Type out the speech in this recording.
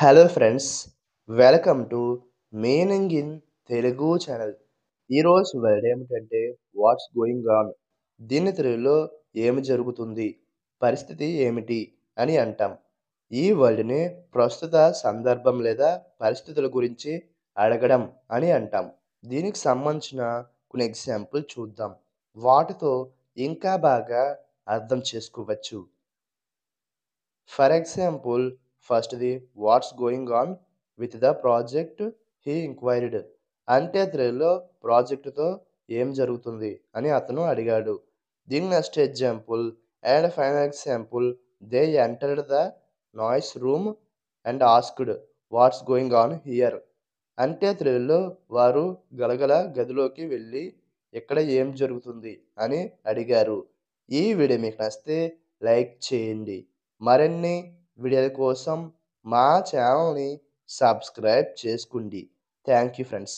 Hello friends, welcome to meaning in Telugu channel. ఈరోజు word ఏమిటంటే watts going on. దీని తెలుగులో ఏమి జరుగుతుంది, పరిస్థితి ఏమిటి అని అంటాం. ఈ వర్డ్ని ప్రస్తుత సందర్భం లేదా పరిస్థితుల గురించి అడగడం అని అంటాం. దీనికి సంబంధించిన కొన్ని ఎగ్జాంపుల్ చూద్దాం. వాటితో ఇంకా బాగా అర్థం చేసుకోవచ్చు. ఫర్ ఎగ్జాంపుల్, ఫస్ట్‌ది what's going on with the project he enquired. అంటే తెలుగులో ప్రాజెక్ట్‌తో ఏం జరుగుతుంది అని అతను అడిగాడు. దీని next example and final example, they entered the noise room and asked what's going on here. అంటే తెలుగులో వారు గలగల గదిలోకి వెళ్ళి ఇక్కడ ఏం జరుగుతుంది అని అడిగారు. ఈ వీడియో మీకు నచ్చితే లైక్ చేయండి. మరిన్ని వీడియోల కోసం మా ఛానల్‌ని సబ్స్క్రైబ్ చేసుకోండి. Thank you friends.